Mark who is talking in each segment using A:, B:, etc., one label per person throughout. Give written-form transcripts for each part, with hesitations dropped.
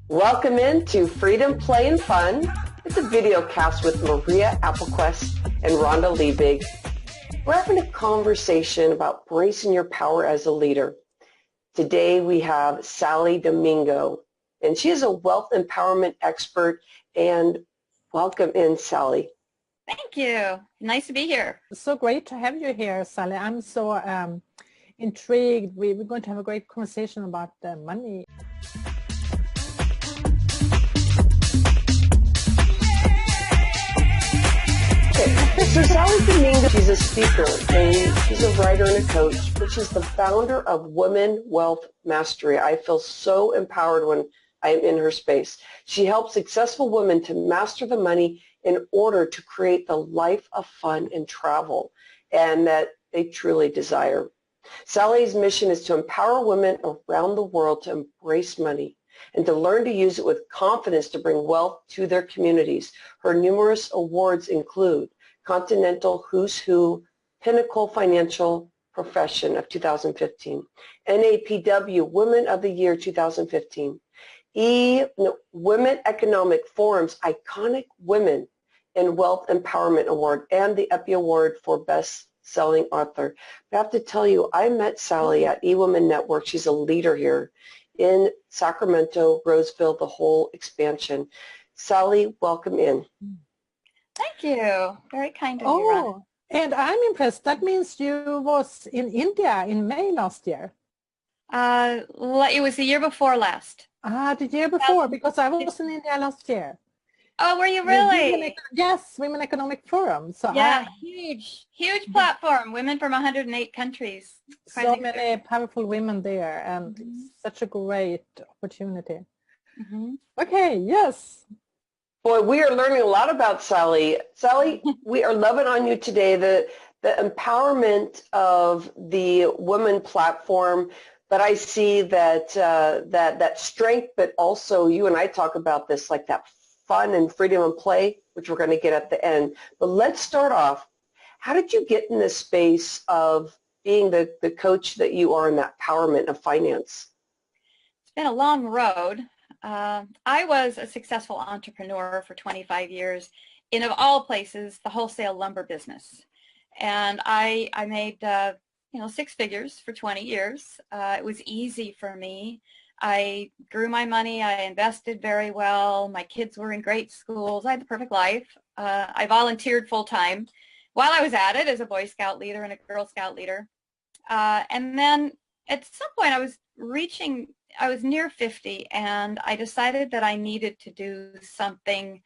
A: Welcome into Freedom, Play, and Fun. It's a videocast with Maria Applequest and Rhonda Liebig. We're having a conversation about bracing your power as a leader. Today we have Sally Domingo, and she is a wealth empowerment expert. And welcome in, Sally.
B: Thank you. Nice to be here.
C: So great to have you here, Sally. I'm so intrigued. We're going to have a great conversation about money.
A: So Sally Domingo, she's a speaker, and she's a writer and a coach, but she's the founder of Women Wealth Mastery. I feel so empowered when I am in her space. She helps successful women to master the money in order to create the life of fun and travel, and that they truly desire. Sally's mission is to empower women around the world to embrace money and to learn to use it with confidence to bring wealth to their communities. Her numerous awards include Continental Who's Who Pinnacle Financial Profession of 2015, NAPW Women of the Year 2015, Women Economic Forum's Iconic Women in Wealth Empowerment Award, and the EPI Award for Best-Selling Author. I have to tell you, I met Sally at eWomen Network. She's a leader here in Sacramento, Roseville, the whole expansion. Sally, welcome in.
B: Thank you. Very kind of you, Rhonda.
C: And I'm impressed. That means you was in India in May last year.
B: It was the year before last.
C: The year before, because I was in India last year.
B: Oh, were you really?
C: Yes, Women Economic Forum. So
B: yeah, huge platform. Women from 108 countries.
C: So many powerful women there, and such a great opportunity. Okay, yes.
A: Boy, we are learning a lot about Sally. Sally, we are loving on you today, the empowerment of the women platform, but I see that, that strength, but also you and I talk about this, like that fun and freedom and play, which we're going to get at the end. But let's start off. How did you get in this space of being the coach that you are in that empowerment of finance?
B: It's been a long road. I was a successful entrepreneur for 25 years in, of all places, the wholesale lumber business. And I made, six figures for 20 years. It was easy for me. I grew my money. I invested very well. My kids were in great schools. I had the perfect life. I volunteered full-time while I was at it as a Boy Scout leader and a Girl Scout leader. And then at some point I was near 50, and I decided that I needed to do something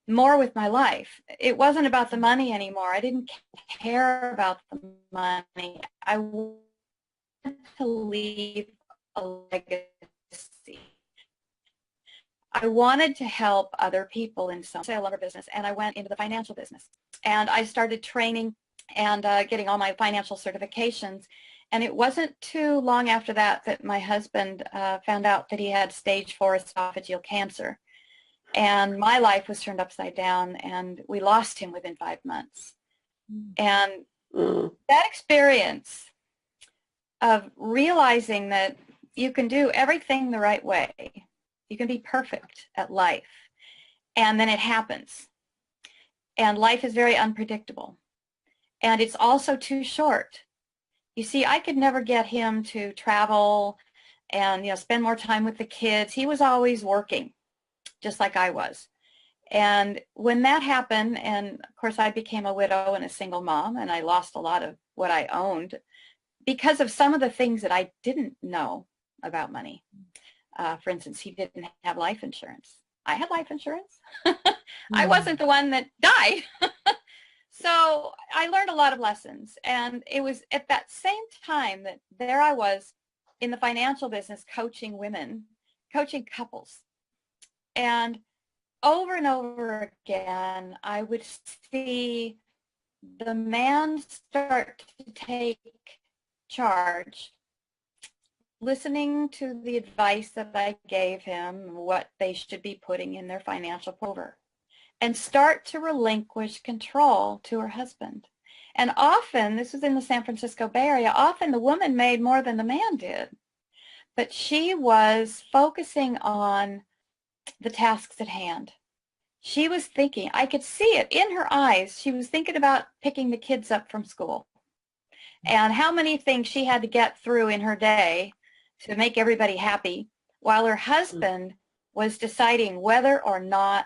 B: more with my life. It wasn't about the money anymore. I didn't care about the money. I wanted to leave a legacy. I wanted to help other people in some sale lumber business, and I went into the financial business. And I started training and getting all my financial certifications. And it wasn't too long after that that my husband found out that he had stage 4 esophageal cancer. And my life was turned upside down, and we lost him within 5 months. And that experience of realizing that you can do everything the right way, you can be perfect at life, and then it happens. And life is very unpredictable. And it's also too short. You see, I could never get him to travel and spend more time with the kids. He was always working, just like I was. And when that happened, and of course I became a widow and a single mom, and I lost a lot of what I owned because of some of the things that I didn't know about money. For instance, he didn't have life insurance. I had life insurance. I wasn't the one that died. So I learned a lot of lessons, and it was at that same time that there I was in the financial business coaching women, coaching couples. And over again, I would see the man start to take charge, listening to the advice that I gave him, what they should be putting in their financial portfolio, and start to relinquish control to her husband. And often, this was in the San Francisco Bay Area, often the woman made more than the man did. But she was focusing on the tasks at hand. She was thinking, I could see it in her eyes. She was thinking about picking the kids up from school and how many things she had to get through in her day to make everybody happy, while her husband was deciding whether or not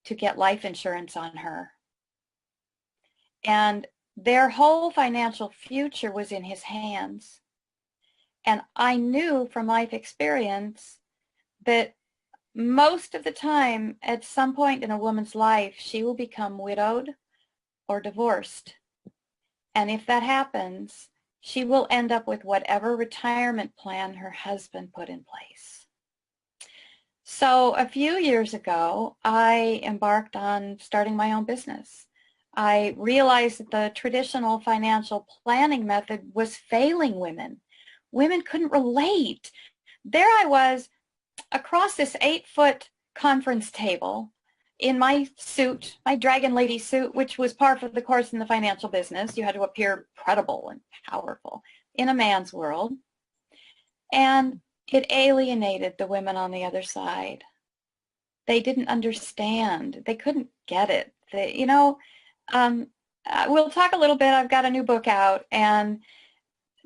B: to get life insurance on her. And their whole financial future was in his hands. And I knew from life experience that most of the time, at some point in a woman's life, she will become widowed or divorced. And if that happens, she will end up with whatever retirement plan her husband put in place. So a few years ago, I embarked on starting my own business. I realized that the traditional financial planning method was failing women. Women couldn't relate. There I was across this 8-foot conference table in my suit, my Dragon Lady suit, which was par for the course in the financial business. You had to appear credible and powerful in a man's world. And it alienated the women on the other side. They didn't understand. They couldn't get it. We'll talk a little bit. I've got a new book out, and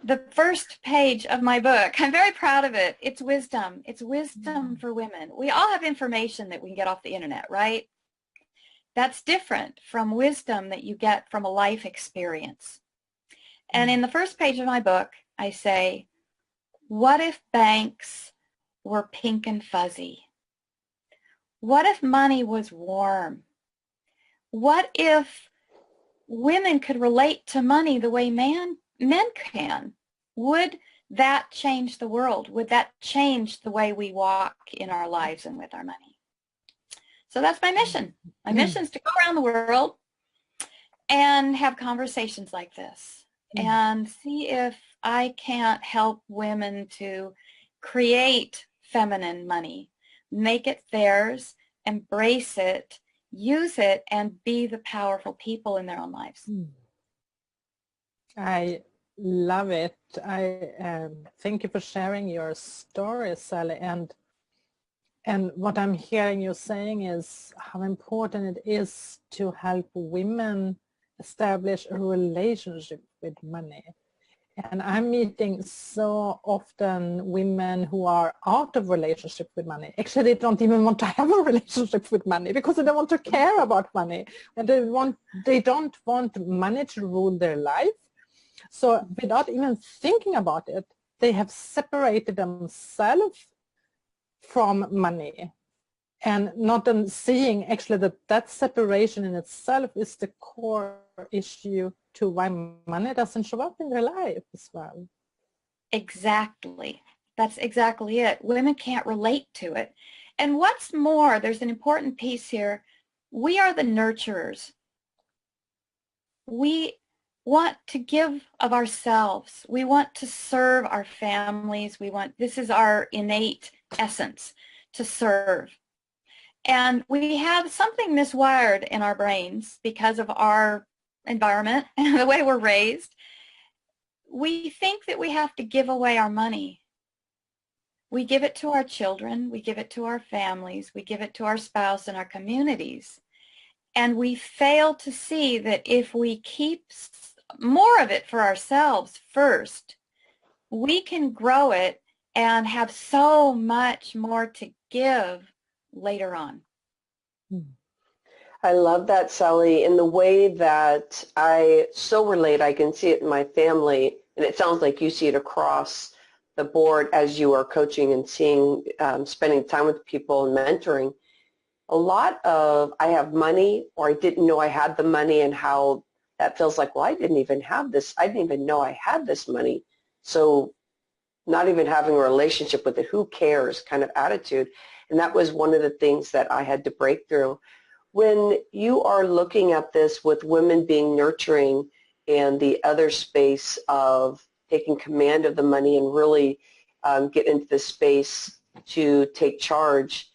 B: the first page of my book, I'm very proud of it. It's wisdom. It's wisdom for women. We all have information that we can get off the internet, right? That's different from wisdom that you get from a life experience. And in the first page of my book, I say, what if banks were pink and fuzzy? What if money was warm? What if women could relate to money the way men can? Would that change the world? Would that change the way we walk in our lives and with our money? So that's my mission. My mission is to go around the world and have conversations like this and see if I can't help women to create feminine money, make it theirs, embrace it, use it, and be the powerful people in their own lives.
C: I love it. I thank you for sharing your story, Sally. And what I'm hearing you saying is how important it is to help women establish a relationship with money. And I'm meeting so often women who are out of relationship with money. Actually, they don't even want to have a relationship with money because they don't want to care about money. And they don't want money to rule their life. So without even thinking about it, they have separated themselves from money and not seeing actually that separation in itself is the core issue to why money doesn't show up in their life as well.
B: Exactly. That's exactly it. Women can't relate to it. And what's more, there's an important piece here. We are the nurturers. We want to give of ourselves. We want to serve our families. This is our innate essence, to serve. And we have something miswired in our brains because of our environment and the way we're raised. We think that we have to give away our money. We give it to our children, we give it to our families, we give it to our spouse and our communities. And we fail to see that if we keep more of it for ourselves first, we can grow it and have so much more to give later on.
A: I love that, Sally, in the way that I so relate. I can see it in my family, and it sounds like you see it across the board as you are coaching and seeing, spending time with people and mentoring. A lot of, I have money, or I didn't know I had the money, and how that feels like, well, I didn't even have this. I didn't even know I had this money. So not even having a relationship with it, who cares kind of attitude. And that was one of the things that I had to break through. When you are looking at this with women being nurturing and the other space of taking command of the money and really get into the space to take charge,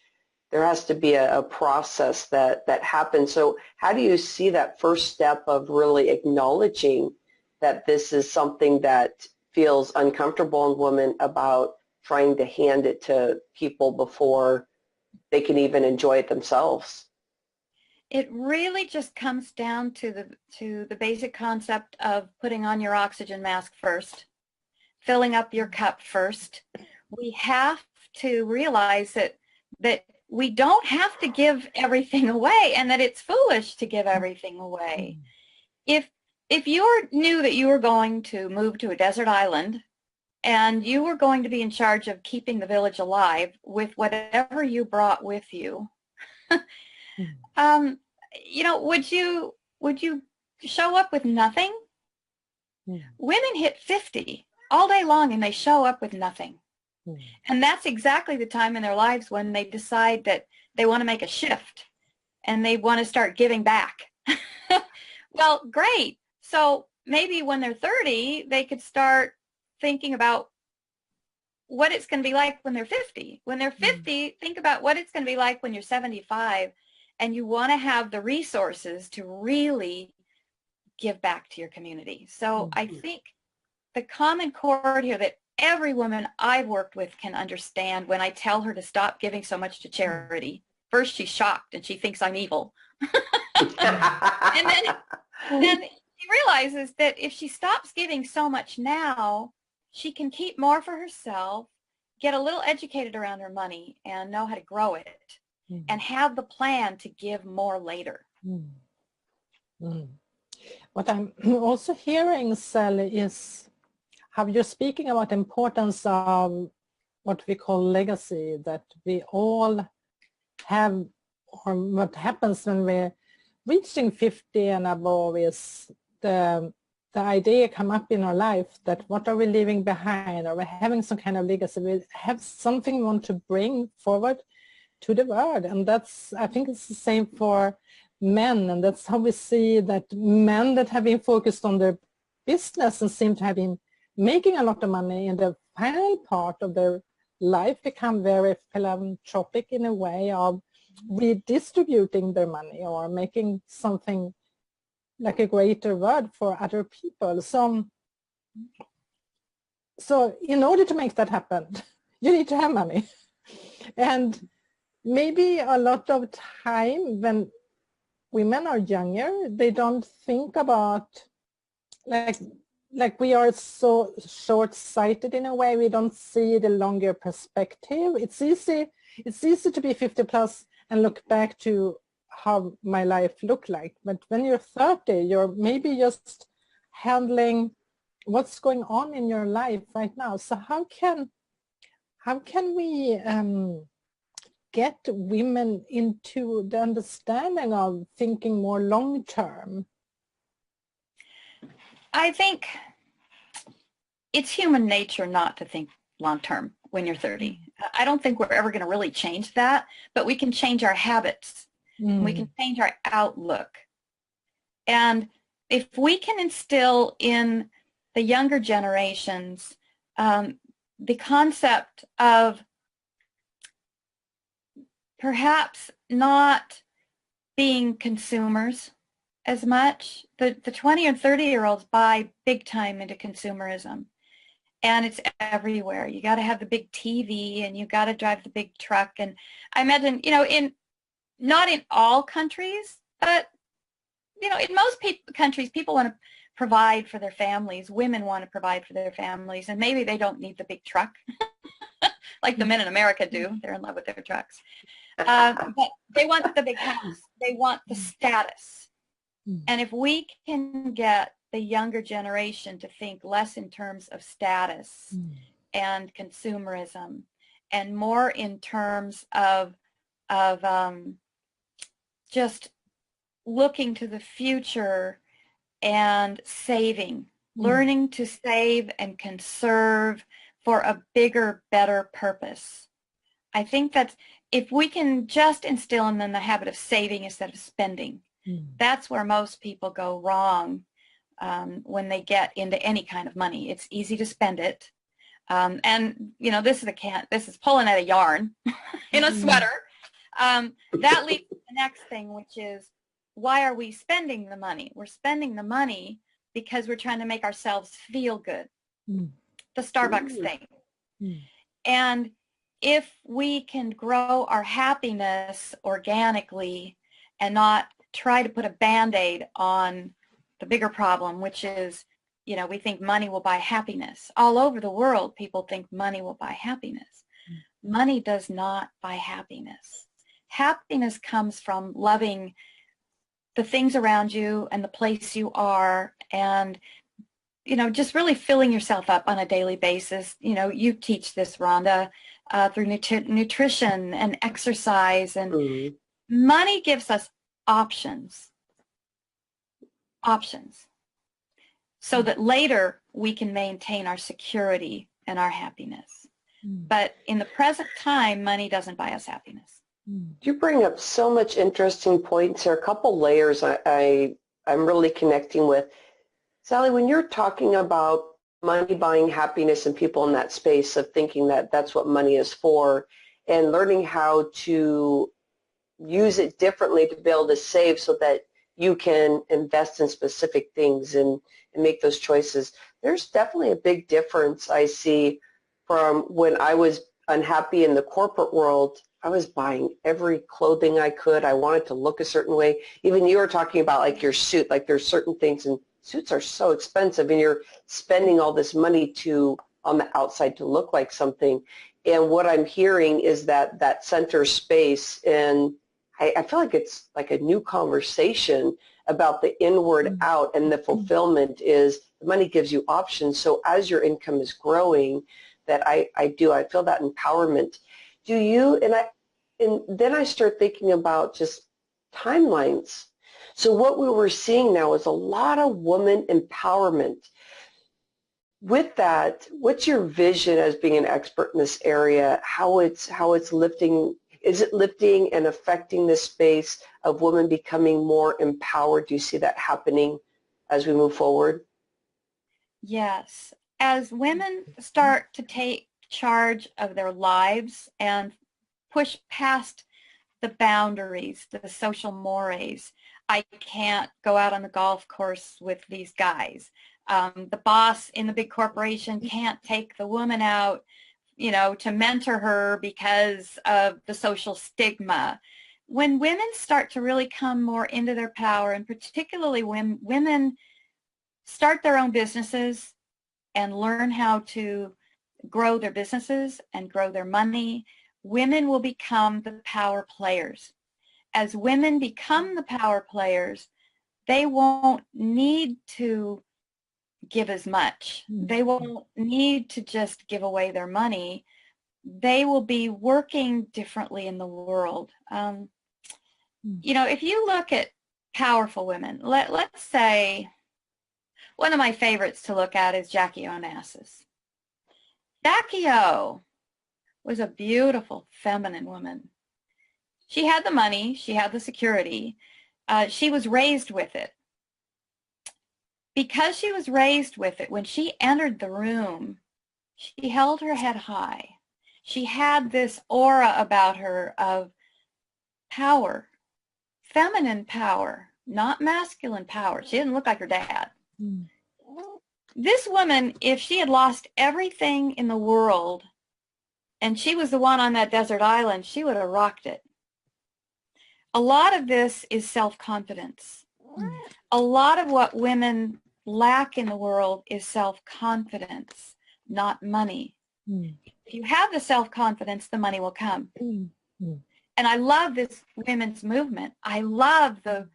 A: there has to be a process that happens. So how do you see that first step of really acknowledging that this is something that feels uncomfortable in women about trying to hand it to people before they can even enjoy it themselves.
B: It really just comes down to the basic concept of putting on your oxygen mask first, filling up your cup first. We have to realize that we don't have to give everything away, and that it's foolish to give everything away. If you knew that you were going to move to a desert island and you were going to be in charge of keeping the village alive with whatever you brought with you, would you show up with nothing? Women hit 50 all day long and they show up with nothing. And that's exactly the time in their lives when they decide that they want to make a shift and they want to start giving back. Well, great. So maybe when they're 30, they could start thinking about what it's going to be like when they're 50. When they're 50, think about what it's going to be like when you're 75, and you want to have the resources to really give back to your community. So I think the common chord here that every woman I've worked with can understand when I tell her to stop giving so much to charity. First, she's shocked and she thinks I'm evil. And then she realizes that if she stops giving so much now, she can keep more for herself, get a little educated around her money, and know how to grow it, and have the plan to give more later.
C: What I'm also hearing, Sally, is how you're speaking about the importance of what we call legacy, that we all have, or what happens when we're reaching 50 and above is the idea come up in our life that what are we leaving behind? Are we having some kind of legacy? We have something we want to bring forward to the world, and I think it's the same for men, and that's how we see that men that have been focused on their business and seem to have been making a lot of money in the final part of their life become very philanthropic in a way of redistributing their money or making something like a greater world for other people. So in order to make that happen, you need to have money. And maybe a lot of time when women are younger, they don't think about, like we are so short-sighted in a way. We don't see the longer perspective. It's easy to be 50 plus and look back to how my life looked like. But when you're 30, you're maybe just handling what's going on in your life right now. So how can we get women into the understanding of thinking more long-term?
B: I think it's human nature not to think long-term when you're 30. I don't think we're ever going to really change that, but we can change our habits. We can change our outlook. And if we can instill in the younger generations the concept of perhaps not being consumers as much. The 20 and 30-year-olds buy big time into consumerism, and it's everywhere. You got to have the big TV, and you got to drive the big truck. And I imagine, not in all countries, but in most countries, people want to provide for their families. Women want to provide for their families, and maybe they don't need the big truck like the men in America do. They're in love with their trucks. But they want the big house. They want the status. And if we can get the younger generation to think less in terms of status and consumerism, and more in terms of just looking to the future and saving, learning to save and conserve for a bigger, better purpose. I think that if we can just instill in them the habit of saving instead of spending, that's where most people go wrong when they get into any kind of money. It's easy to spend it. And, this is pulling at a yarn in a sweater. That leads to the next thing, which is, why are we spending the money? We're spending the money because we're trying to make ourselves feel good. The Starbucks thing. And if we can grow our happiness organically and not try to put a Band-Aid on the bigger problem, which is, you know, we think money will buy happiness. All over the world, people think money will buy happiness. Money does not buy happiness. Happiness comes from loving the things around you and the place you are, and, you know, just really filling yourself up on a daily basis. You know, you teach this, Rhonda, through nutrition and exercise, and money gives us options, so that later we can maintain our security and our happiness. But in the present time, money doesn't buy us happiness.
A: You bring up so much interesting points here. A couple layers I'm really connecting with. Sally, when you're talking about money buying happiness and people in that space of thinking that that's what money is for, and learning how to use it differently to be able to save so that you can invest in specific things and make those choices, there's definitely a big difference I see from when I was unhappy in the corporate world. I was buying every clothing I could. I wanted to look a certain way. Even you were talking about like your suit, like there's certain things, and suits are so expensive, and you're spending all this money on the outside to look like something. And what I'm hearing is that center space, and I feel like it's like a new conversation about the inward out, and the fulfillment is the money gives you options. So as your income is growing, that I feel that empowerment. Do you, and then I start thinking about just timelines. So what we were seeing now is a lot of woman empowerment. With that, what's your vision as being an expert in this area? How it's lifting? Is it lifting and affecting this space of women becoming more empowered? Do you see that happening as we move forward?
B: Yes. As women start to take charge of their lives and push past the boundaries, the social mores. I can't go out on the golf course with these guys. The boss in the big corporation can't take the woman out, you know, to mentor her because of the social stigma. When women start to really come more into their power, and particularly when women start their own businesses and learn how to grow their businesses and grow their money, women will become the power players. As women become the power players, they won't need to give as much. They won't need to just give away their money. They will be working differently in the world. You know, if you look at powerful women, let's say one of my favorites to look at is Jackie Onassis. Jackie O was a beautiful, feminine woman. She had the money. She had the security. She was raised with it. Because she was raised with it, when she entered the room, she held her head high. She had this aura about her of power, feminine power, not masculine power. She didn't look like her dad. This woman, if she had lost everything in the world and she was the one on that desert island, she would have rocked it. A lot of this is self-confidence. A lot of what women lack in the world is self-confidence, not money. If you have the self-confidence, the money will come. And I love this women's movement. I love the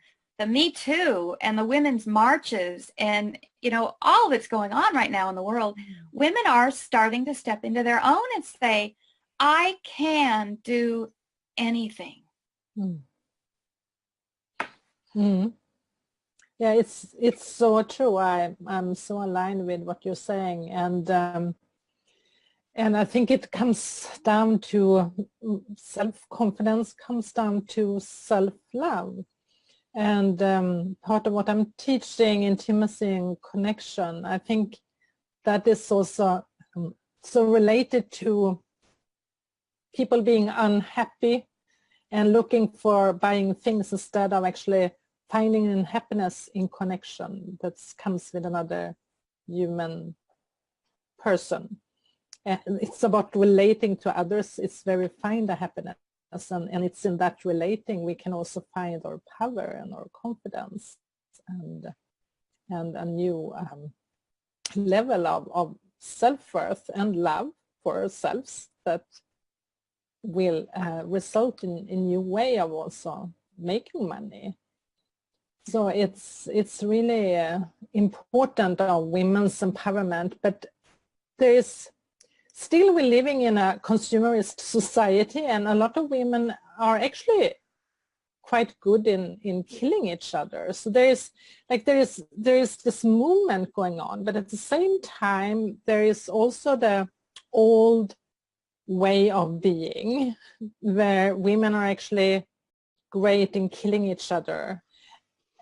B: Me Too and the women's marches and, you know, all that's going on right now in the world. Women are starting to step into their own and say, I can do anything.
C: Yeah, it's so true. I'm so aligned with what you're saying, and I think it comes down to self-confidence, comes down to self-love, and part of what I'm teaching, intimacy and connection, I think that is also so related to people being unhappy and looking for buying things instead of actually finding happiness in connection that comes with another human person. and it's about relating to others. It's where we find the happiness, and it's in that relating we can also find our power and our confidence and a new level of self-worth and love for ourselves that will result in a new way of also making money. So it's really important of women's empowerment, but there is still we're living in a consumerist society, and a lot of women are actually quite good in killing each other. So there is this movement going on, but at the same time there is also the old way of being where women are actually great in killing each other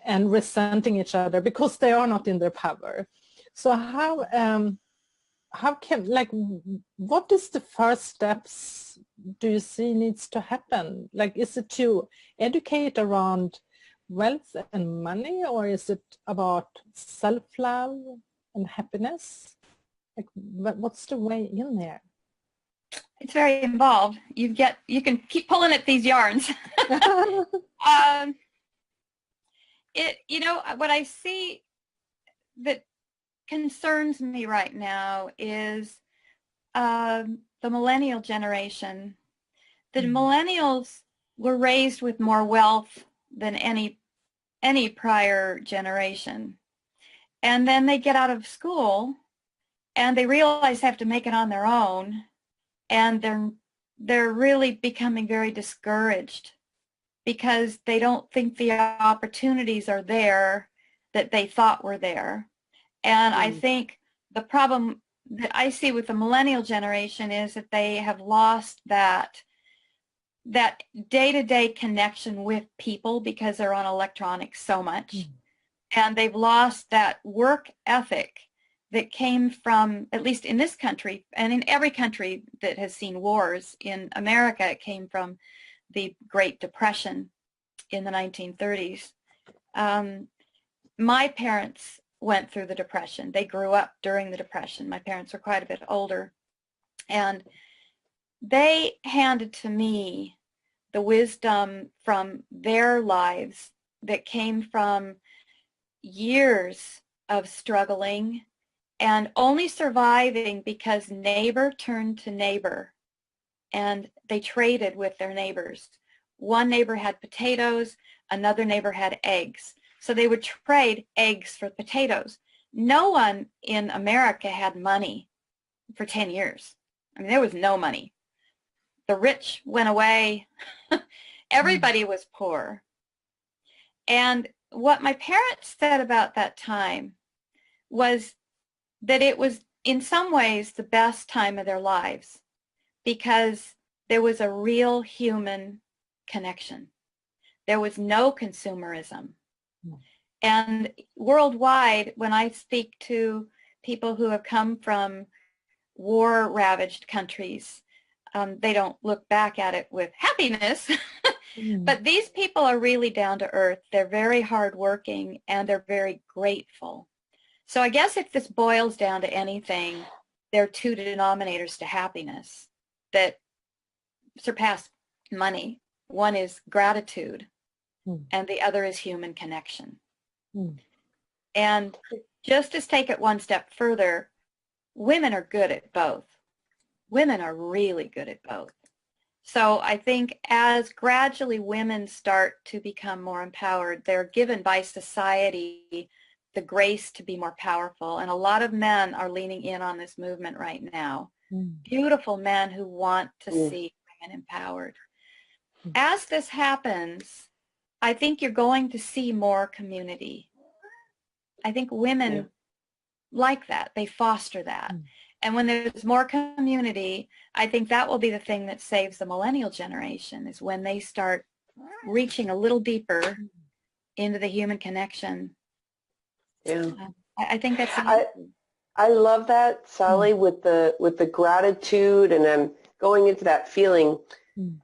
C: and resenting each other because they are not in their power. So how can, like, what is the first steps do you see needs to happen? Like, is it to educate around wealth and money, or is it about self-love and happiness? Like, what's the way in there?
B: It's very involved. You can keep pulling at these yarns. What I see that concerns me right now is the millennial generation. The millennials were raised with more wealth than any prior generation. And then they get out of school and they realize they have to make it on their own, and they're really becoming very discouraged because they don't think the opportunities are there that they thought were there. And I think the problem that I see with the millennial generation is that they have lost that day-to-day connection with people because they're on electronics so much. And they've lost that work ethic that came from, at least in this country, and in every country that has seen wars. In America, it came from the Great Depression in the 1930s. My parents went through the Depression. They grew up during the Depression. My parents are quite a bit older. And they handed to me the wisdom from their lives that came from years of struggling and only surviving because neighbor turned to neighbor and they traded with their neighbors. One neighbor had potatoes, another neighbor had eggs. So they would trade eggs for potatoes. No one in America had money for 10 years. I mean, there was no money. The rich went away. Everybody was poor. And what my parents said about that time was that it was in some ways the best time of their lives because there was a real human connection. There was no consumerism. And worldwide, when I speak to people who have come from war-ravaged countries, they don't look back at it with happiness. But these people are really down to earth. They're very hardworking and they're very grateful. So I guess if this boils down to anything, there are two denominators to happiness that surpass money. One is gratitude and the other is human connection. And just to take it one step further, women are good at both. Women are really good at both. So I think as gradually women start to become more empowered, they're given by society the grace to be more powerful. And a lot of men are leaning in on this movement right now. Beautiful men who want to see women empowered. As this happens, I think you're going to see more community. I think women like that. They foster that. And when there's more community, I think that will be the thing that saves the millennial generation, is when they start reaching a little deeper into the human connection. I think that's
A: I love that, Sally, with the gratitude, and I'm going into that feeling.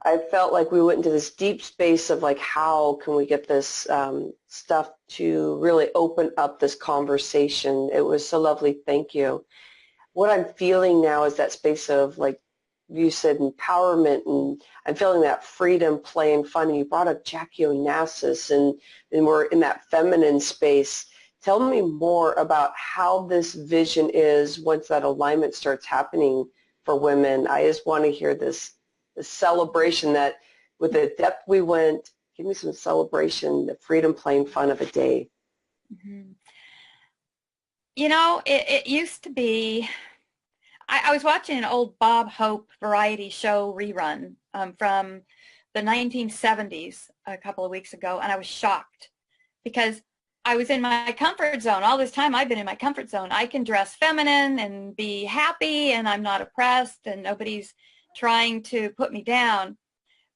A: I felt like we went into this deep space of like, how can we get this stuff to really open up this conversation? It was so lovely. Thank you. what I'm feeling now is that space of, like you said, empowerment, and I'm feeling that freedom, play, and fun. And you brought up Jackie Onassis, and we're in that feminine space. Tell me more about how this vision is once that alignment starts happening for women. I just want to hear this celebration that with the depth we went, give me some celebration, the freedom, play, and fun of a day.
B: Mm-hmm. You know, it used to be, I was watching an old Bob Hope variety show rerun from the 1970s a couple of weeks ago, and I was shocked because I was in my comfort zone. All this time I've been in my comfort zone. I can dress feminine and be happy, and I'm not oppressed, and nobody's trying to put me down.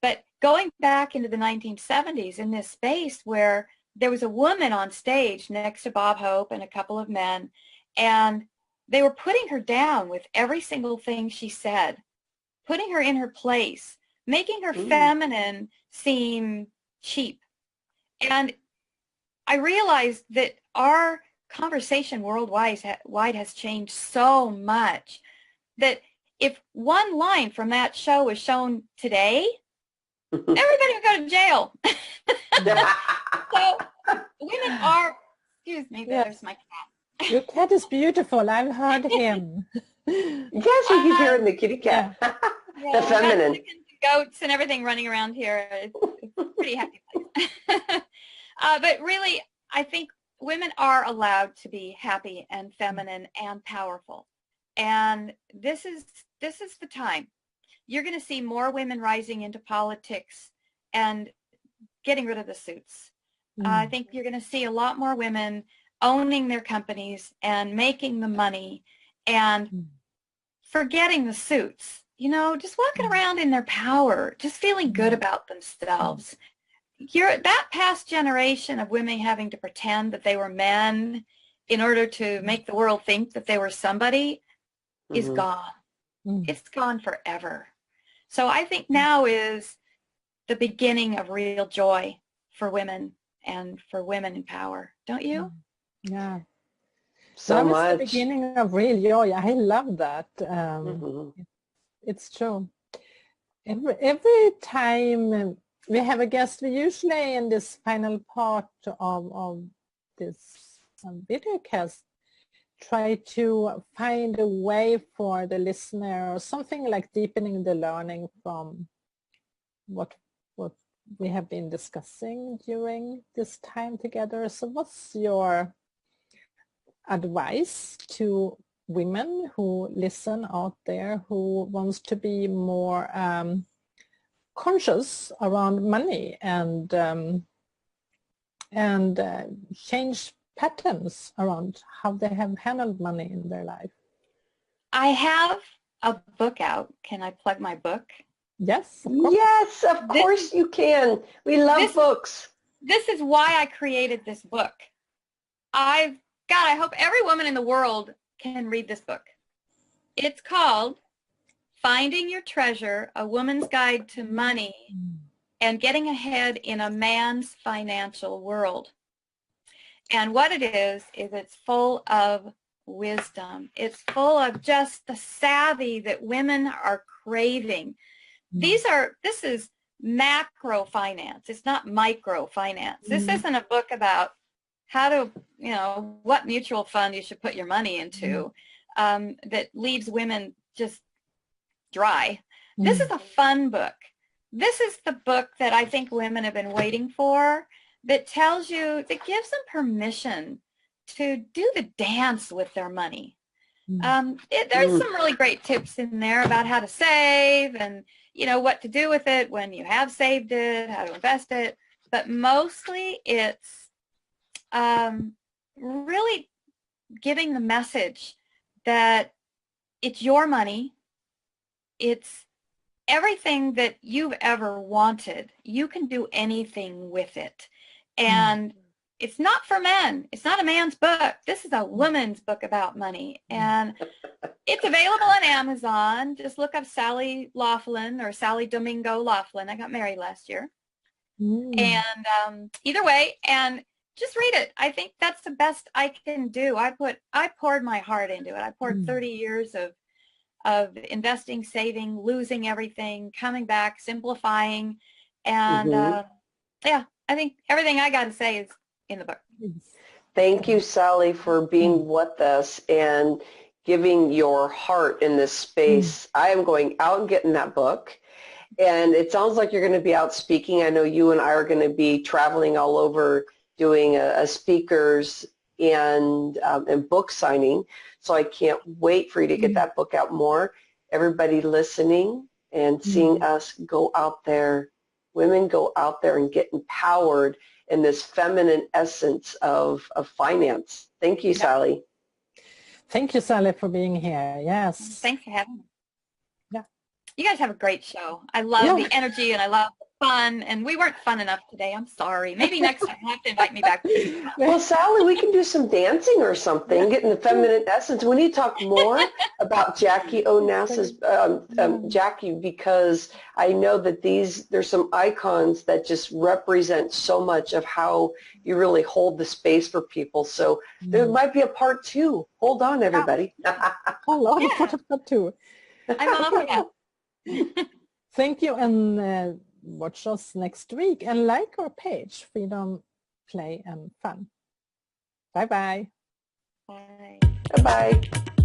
B: But going back into the 1970s in this space where there was a woman on stage next to Bob Hope and a couple of men, and they were putting her down with every single thing she said, putting her in her place, making her feminine seem cheap. And I realized that our conversation worldwide has changed so much that if one line from that show was shown today, everybody would go to jail. So women are, excuse me, there's my cat.
C: Your cat is beautiful. I've heard him.
A: Yes, we keep hearing the kitty cat.
B: Yeah,
A: the feminine.
B: Goats and everything running around here. It's a pretty happy place. But really, I think women are allowed to be happy and feminine and powerful. And this is the time. You're going to see more women rising into politics and getting rid of the suits. I think you're going to see a lot more women owning their companies and making the money and forgetting the suits, you know, just walking around in their power, just feeling good about themselves. That past generation of women having to pretend that they were men in order to make the world think that they were somebody is gone. It's gone forever. So I think now is the beginning of real joy for women and for women in power. Don't you?
C: Yeah.
A: So much.
C: That was the beginning of real joy. I love that. It's true. Every time we have a guest, we usually in this final part of this videocast try to find a way for the listener or something like deepening the learning from what we have been discussing during this time together. So what's your advice to women who listen out there who wants to be more conscious around money and change patterns around how they have handled money in their life?
B: I have a book out. Can I plug my book?
C: Yes, of course.
A: Yes, of course you can. We love books.
B: This is why I created this book. I hope every woman in the world can read this book. It's called Finding Your Treasure, A Woman's Guide to Money and Getting Ahead in a Man's Financial World. And what it is it's full of wisdom. It's full of just the savvy that women are craving. This is macro finance. It's not micro finance. This isn't a book about how to, you know, what mutual fund you should put your money into that leaves women just dry. This is a fun book. This is the book that I think women have been waiting for, that tells you, that gives them permission to do the dance with their money. There's some really great tips in there about how to save and, you know, what to do with it when you have saved it, how to invest it. But mostly it's really giving the message that it's your money. It's everything that you've ever wanted. You can do anything with it. And it's not for men. It's not a man's book. This is a woman's book about money. And it's available on Amazon. Just look up Sally Laughlin or Sally Domingo Laughlin. I got married last year. And either way, and just read it. I think that's the best I can do. I poured my heart into it. I poured 30 years of investing, saving, losing everything, coming back, simplifying, and yeah, I think everything I got to say is in the book.
A: Thank you, Sally, for being with us and giving your heart in this space. I am going out and getting that book. And it sounds like you're going to be out speaking. I know you and I are going to be traveling all over doing a speakers and book signing. So I can't wait for you to get that book out more. Everybody listening and seeing us go out there, women go out there and get empowered in this feminine essence of finance. Thank you, Sally.
C: Thank you, Sally, for being here. Yes.
B: Thanks for having me.
C: Yeah.
B: You guys have a great show. I love the energy and I love the fun. And we weren't fun enough today. I'm sorry. Maybe next time you'll have to invite me back.
A: Well, Sally, we can do some dancing or something, getting the feminine essence. We need to talk more about Jackie Onassis, Jackie, because I know that there's some icons that just represent so much of how you really hold the space for people. So there might be a part 2. Hold on, everybody.
C: Hold on for part 2.
B: I'm all for that.
C: Thank you, and watch us next week and like our page, Freedom, Play and Fun. Bye-bye.
B: Bye.
A: Bye-bye.